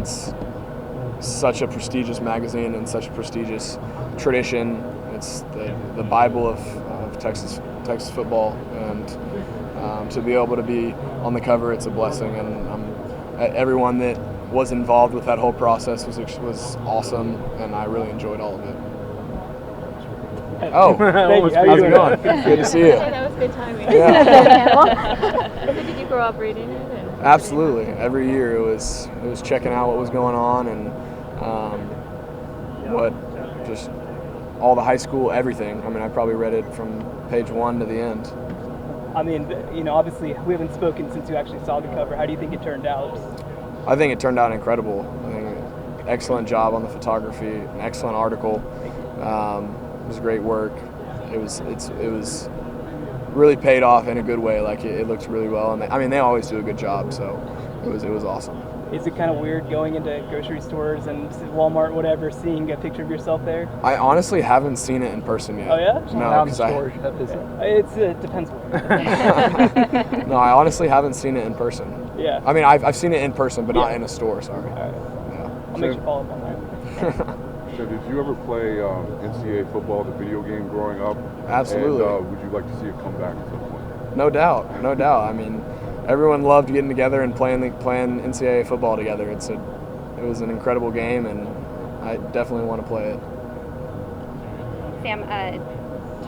it's such a prestigious magazine and such a prestigious tradition. It's the Bible of Texas football, and to be able to be on the cover, it's a blessing. And everyone that was involved with that whole process was awesome, and I really enjoyed all of it. Oh, how's it going? Good to see you. That was good timing. Yeah. So did you grow up reading it? Absolutely. Every year it was checking out what was going on and what just all the high school everything. I mean, I probably read it from page 1 to the end. I mean, obviously we haven't spoken since you actually saw the cover. How do you think it turned out? I think it turned out incredible. I think excellent job on the photography, an excellent article. It was great work. It was really paid off in a good way. Like it looked really well, and they always do a good job. So it was awesome. Is it kind of weird going into grocery stores and Walmart, whatever, seeing a picture of yourself there? I honestly haven't seen it in person yet. Oh yeah? No, because it depends. No, I honestly haven't seen it in person. Yeah. I mean, I've seen it in person, but not in a store. Sorry. All right. Yeah. I'll make sure to follow up on that. So did you ever play NCAA football, the video game, growing up? Absolutely. And would you like to see it come back at some point? No doubt. I mean, everyone loved getting together and playing NCAA football together. It was an incredible game, and I definitely want to play it. Sam,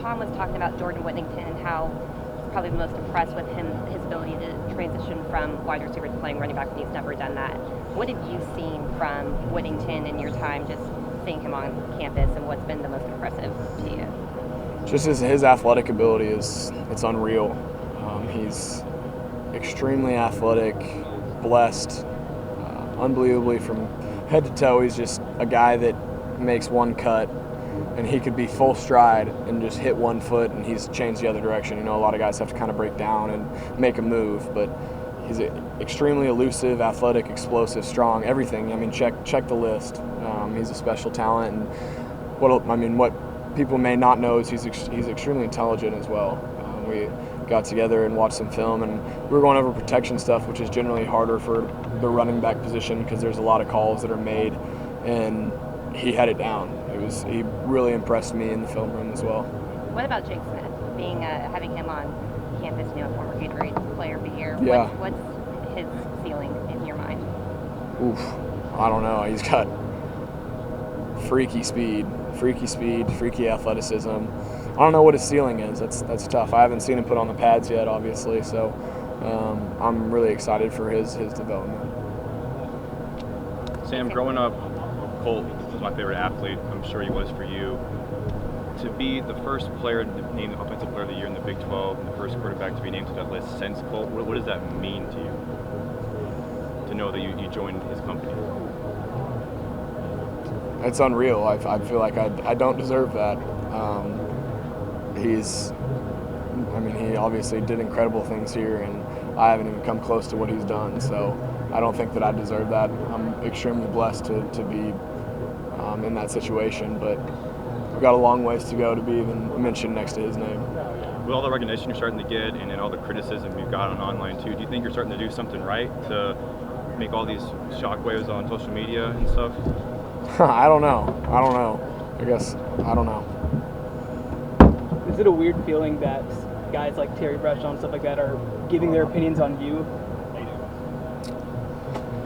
Tom was talking about Jordan Whittington and how he's probably the most impressed with his ability to transition from wide receiver to playing running back, and he's never done that. What have you seen from Whittington in your time just seeing him on campus, and what's been the most impressive to you? Just his athletic ability it's unreal. He's extremely athletic, blessed, unbelievably from head to toe. He's just a guy that makes one cut, and he could be full stride and just hit one foot, and he's changed the other direction. You know, a lot of guys have to kind of break down and make a move, but he's extremely elusive, athletic, explosive, strong, everything. I mean, check the list. He's a special talent, and what people may not know is he's extremely intelligent as well. We got together and watched some film, and we were going over protection stuff, which is generally harder for the running back position because there's a lot of calls that are made, and he had it down. He really impressed me in the film room as well. What about Jake Smith, having him on campus, former Gatorade Player of the Year? Yeah. What's his ceiling in your mind? Oof, I don't know. He's got freaky speed, freaky athleticism. I don't know what his ceiling is. That's tough. I haven't seen him put on the pads yet, obviously, so I'm really excited for his development. Sam, growing up, Colt was my favorite athlete. I'm sure he was for you. To be the first player named Offensive Player of the Year in the Big 12, and the first quarterback to be named to that list since Colt, what does that mean to you? To know that you joined his company? It's unreal. I feel like I don't deserve that. He obviously did incredible things here, and I haven't even come close to what he's done. So I don't think that I deserve that. I'm extremely blessed to be in that situation, but we've got a long ways to go to be even mentioned next to his name. With all the recognition you're starting to get, and all the criticism you've got on online too, do you think you're starting to do something right to make all these shockwaves on social media and stuff? I don't know. I guess I don't know. Is it a weird feeling that guys like Terry Bradshaw and stuff like that are giving their opinions on you?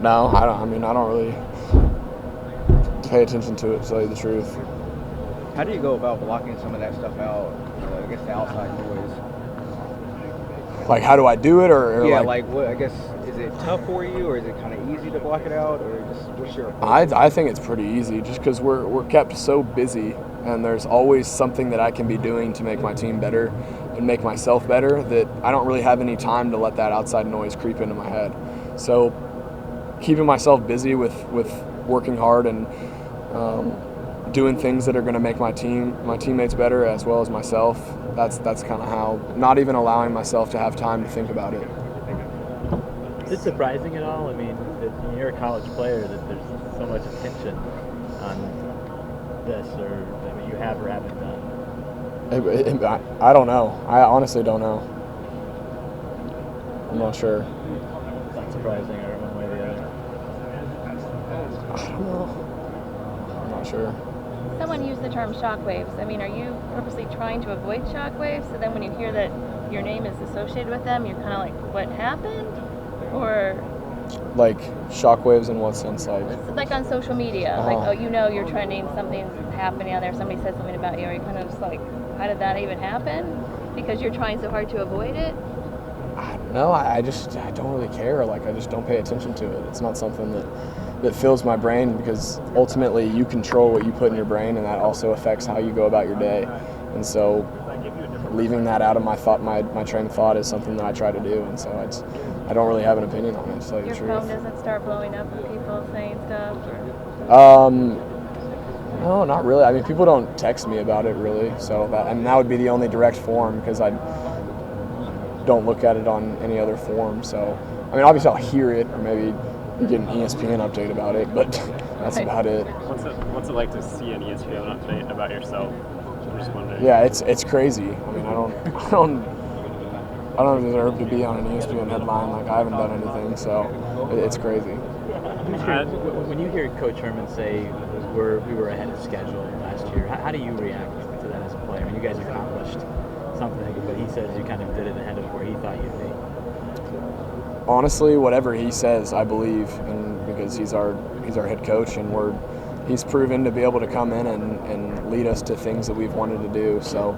No, I don't really pay attention to it, to tell you the truth. How do you go about blocking some of that stuff out? I guess the outside noise. Like, how do I do it, or yeah, what? I guess, is it tough for you, or is it kind of easy to block it out, or just what's your approach? I think it's pretty easy, just because we're kept so busy, and there's always something that I can be doing to make my team better and make myself better, that I don't really have any time to let that outside noise creep into my head. So keeping myself busy with working hard and doing things that are going to make my teammates better as well as myself, that's kind of how, not even allowing myself to have time to think about it. Is it surprising at all? I mean, that you're a college player, that there's so much attention on this, or you have or haven't done? I don't know. I honestly don't know. I'm not sure. It's not surprising, or one way or the other. I don't know. I'm not sure. Someone used the term shockwaves. I mean, are you purposely trying to avoid shockwaves? So then when you hear that your name is associated with them, you're kind of like, what happened? Or Like shockwaves in what sense? like on social media, like, oh, you know you're trending, something's happening on there, somebody said something about you, are you kind of just like, how did that even happen? Because you're trying so hard to avoid it? No, I don't really care. Like, I just don't pay attention to it. It's not something that fills my brain, because ultimately you control what you put in your brain, and that also affects how you go about your day. And so leaving that out of my train of thought is something that I try to do. And so I don't really have an opinion on it, to tell you the truth. Your phone doesn't start blowing up with people saying stuff? Or? No, not really. I mean, people don't text me about it, really. So that would be the only direct form, because I don't look at it on any other form. So, I mean, obviously I'll hear it, or maybe get an ESPN update about it, but that's about it. What's it like to see an ESPN update about yourself? I'm just wondering. Yeah, it's crazy. I mean, I don't deserve to be on an ESPN headline. Like, I haven't done anything, so it's crazy. When you hear Coach Herman say we were ahead of schedule last year, how do you react to that as a player? I mean, you guys accomplished something, but he says you kind of did it ahead of where he thought you'd be. Honestly, whatever he says, I believe, and because he's our head coach, and he's proven to be able to come in and lead us to things that we've wanted to do. So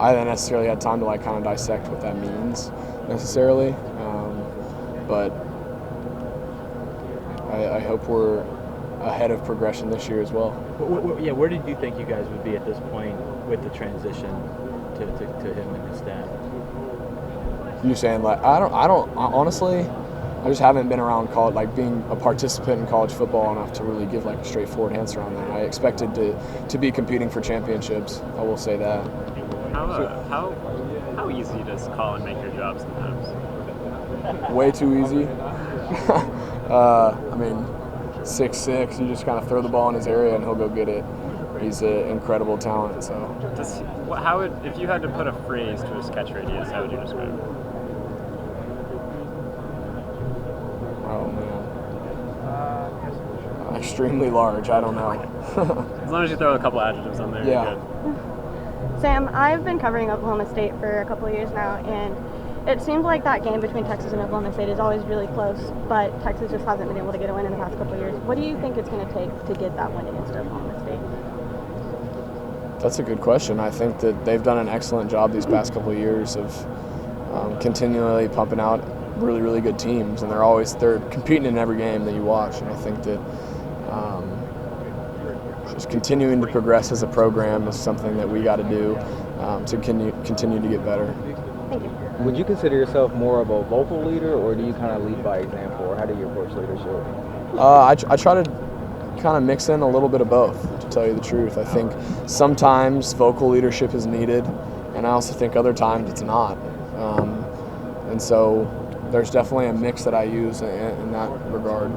I haven't necessarily had time to like kind of dissect what that means necessarily, but I hope we're ahead of progression this year as well. Yeah, where did you think you guys would be at this point with the transition to him and his staff? You saying, like, I don't honestly, I just haven't been around college, like being a participant in college football enough to really give like a straightforward answer on that. I expected to be competing for championships. I will say that. How easy does Colin make your job sometimes? Way too easy. I mean, 6'6", you just kind of throw the ball in his area and he'll go get it. He's an incredible talent. So, if you had to put a phrase to his catch radius, how would you describe it? Oh man, extremely large. I don't know. As long as you throw a couple adjectives on there, yeah. You're good. Sam, I've been covering Oklahoma State for a couple of years now, and it seems like that game between Texas and Oklahoma State is always really close, but Texas just hasn't been able to get a win in the past couple of years. What do you think it's going to take to get that win against Oklahoma State? That's a good question. I think that they've done an excellent job these past couple of years of continually pumping out really, really good teams, and they're competing in every game that you watch. And I think that just continuing to progress as a program is something that we got to do to continue to get better. Thank you. Would you consider yourself more of a vocal leader, or do you kind of lead by example, or how do you approach leadership? I try to kind of mix in a little bit of both, to tell you the truth. I think sometimes vocal leadership is needed, and I also think other times it's not. And so there's definitely a mix that I use in that regard.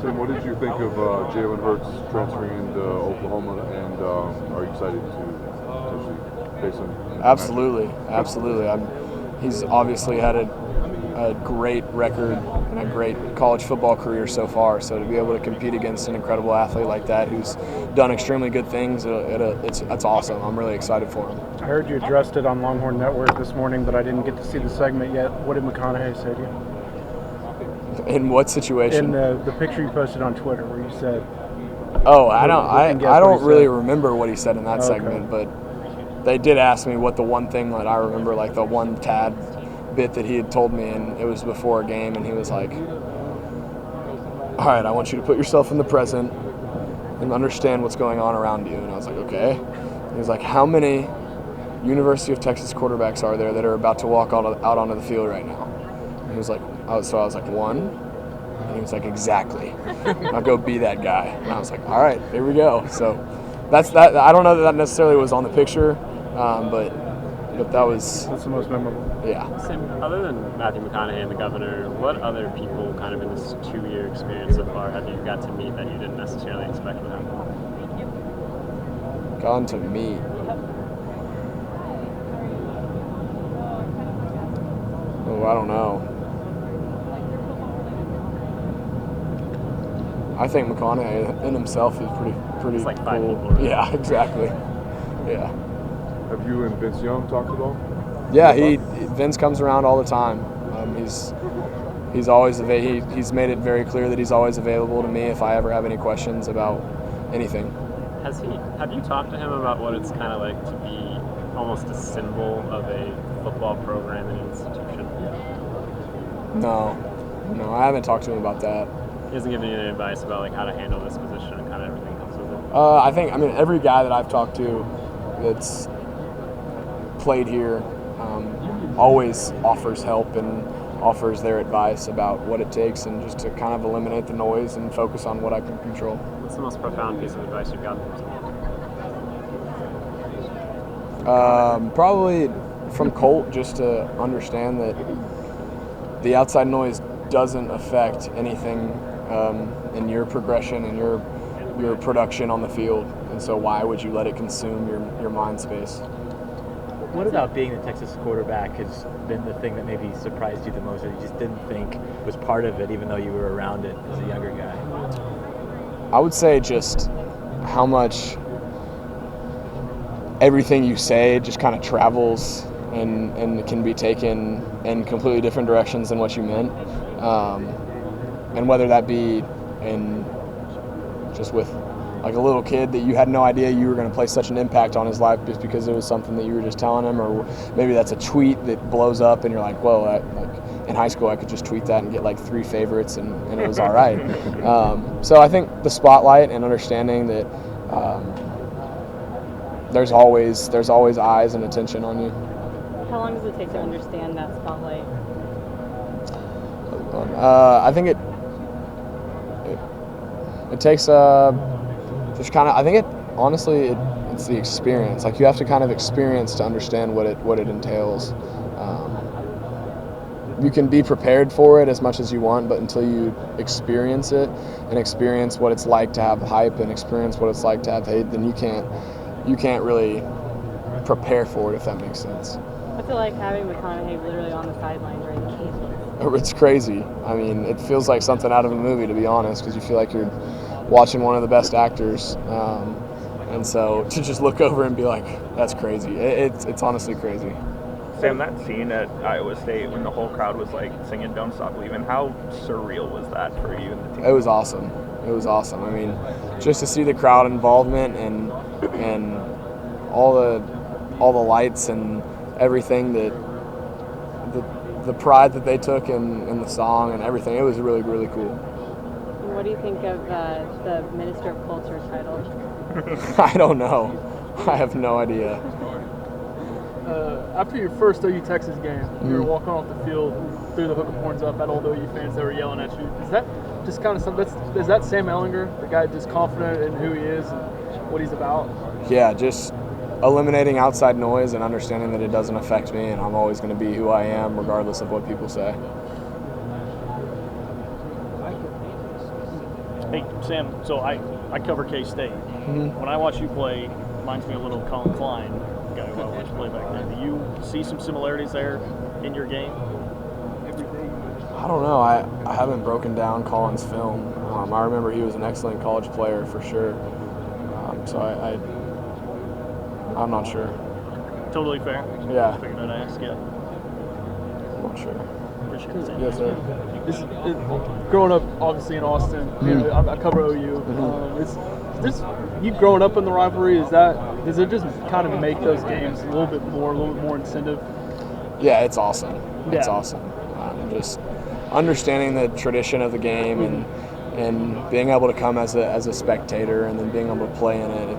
Tim, what did you think of Jalen Hurts transferring into Oklahoma, and are you excited to potentially face him? Absolutely. He's obviously had a great record and a great college football career so far. So to be able to compete against an incredible athlete like that who's done extremely good things, it's awesome. I'm really excited for him. I heard you addressed it on Longhorn Network this morning, but I didn't get to see the segment yet. What did McConaughey say to you? In what situation? In the picture you posted on Twitter where you said... Oh, I don't really remember what he said in that segment, but they did ask me what the one thing that I remember, like the one tad bit that he had told me, and it was before a game, and he was like, all right, I want you to put yourself in the present and understand what's going on around you. And I was like, okay. He was like, how many University of Texas quarterbacks are there that are about to walk out onto the field right now? And he was like, so I was like, one. And he was like, exactly. I'll go be that guy. And I was like, all right, here we go. So that's that. I don't know that necessarily was on the picture, but that's the most memorable. Yeah. Sam, other than Matthew McConaughey and the governor, what other people kind of in this 2-year experience so far have you got to meet that you didn't necessarily expect would happen? Gotten to meet. Oh, I don't know. I think McConaughey in himself is pretty It's like 5 cool. people, right? Yeah, exactly. Yeah. Have you and Vince Young talked at all? Yeah, Vince comes around all the time. He's always he's made it very clear that he's always available to me if I ever have any questions about anything. Have you talked to him about what it's kind of like to be almost a symbol of a football program and institution? No, I haven't talked to him about that. He hasn't given you any advice about like how to handle this position and kind of everything comes with it? I mean, every guy that I've talked to that's played here always offers help and offers their advice about what it takes and just to kind of eliminate the noise and focus on what I can control. What's the most profound piece of advice you've gotten from someone? Probably from Colt, just to understand that the outside noise doesn't affect anything in your progression and your production on the field, and so why would you let it consume your mind space? What about being the Texas quarterback has been the thing that maybe surprised you the most, or you just didn't think was part of it, even though you were around it as a younger guy? I would say just how much everything you say just kind of travels and can be taken in completely different directions than what you meant. And whether that be in just with like a little kid that you had no idea you were going to play such an impact on his life just because it was something that you were just telling him, or maybe that's a tweet that blows up and you're like, well, like in high school I could just tweet that and get like 3 favorites and it was all right. So I think the spotlight and understanding that there's always eyes and attention on you. How long does it take to understand that spotlight? I think it takes just kind of. I think it's the experience. Like you have to kind of experience to understand what it entails. You can be prepared for it as much as you want, but until you experience it and experience what it's like to have hype and experience what it's like to have hate, then you can't really prepare for it, if that makes sense. What's it like having McConaughey literally on the sideline during the game? It's crazy. I mean, it feels like something out of a movie, to be honest, because you feel like you're watching one of the best actors. And so to just look over and be like, that's crazy. It's honestly crazy. Sam, that scene at Iowa State when the whole crowd was like singing "Don't Stop Believin'," how surreal was that for you and the team? It was awesome. I mean, just to see the crowd involvement and all the lights and everything, that the pride that they took in the song and everything, it was really, really cool. What do you think of the Minister of Culture title? I don't know. I have no idea. After your first OU Texas game, you were walking off the field, threw the hook of horns up at all the OU fans that were yelling at you. Is that just kind of something? Is that Sam Enlingher, the guy just confident in who he is and what he's about? Yeah, just eliminating outside noise and understanding that it doesn't affect me, and I'm always going to be who I am regardless of what people say. Hey, Sam, so I cover K-State. When I watch you play, it reminds me a little of Colin Klein, the guy who I watched play back then. Do you see some similarities there in your game? I don't know. I haven't broken down Colin's film. I remember he was an excellent college player for sure. So I'm not sure. Totally fair. Yeah. Figured I'd ask, yeah. I'm not sure. Appreciate it, Sam. Yes, sir. Growing up, obviously in Austin, you know, I cover OU. You growing up in the rivalry, does it just kind of make those games a little bit more incentive? Yeah, it's awesome. It's Yeah. awesome. Just understanding the tradition of the game and being able to come as a spectator and then being able to play in it.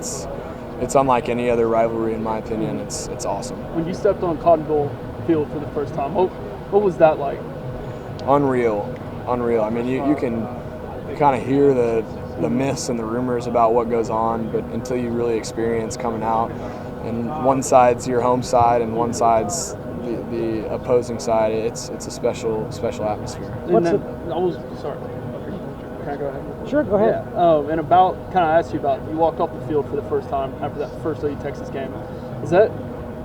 It's unlike any other rivalry, in my opinion. It's awesome. When you stepped on Cotton Bowl field for the first time, what was that like? Unreal. I mean, you can kind of hear the myths and the rumors about what goes on, but until you really experience coming out, and one side's your home side and one side's the opposing side, it's a special atmosphere. Sorry. Can I go ahead? Sure, go ahead. Yeah. And I asked you about, you walked off the field for the first time after that first OU Texas game. Is that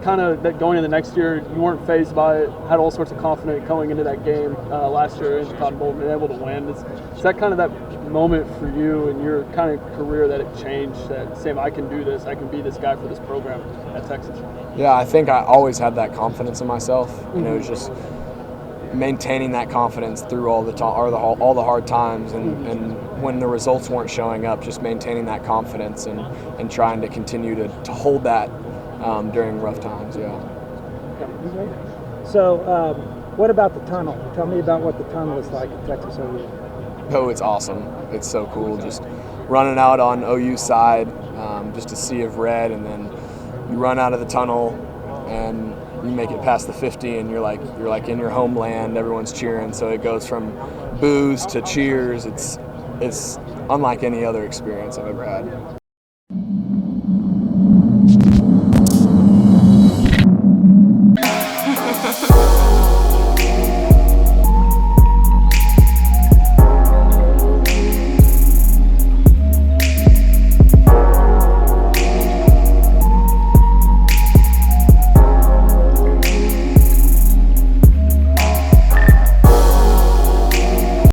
kind of that going into the next year, you weren't phased by it, had all sorts of confidence going into that game last year in the Cotton Bowl, being able to win. Is that kind of that moment for you in your kind of career that it changed, that Sam, I can do this, I can be this guy for this program at Texas? Yeah, I think I always had that confidence in myself. You know, just maintaining that confidence through all the hard times, and when the results weren't showing up, just maintaining that confidence and trying to continue to hold that during rough times. Yeah. So, what about the tunnel? Tell me about what the tunnel is like at Texas OU. Oh, it's awesome. It's so cool. Just running out on OU side, just a sea of red, and then you run out of the tunnel and you make it past the 50, and you're like in your homeland. Everyone's cheering, so it goes from boos to cheers. It's unlike any other experience I've ever had.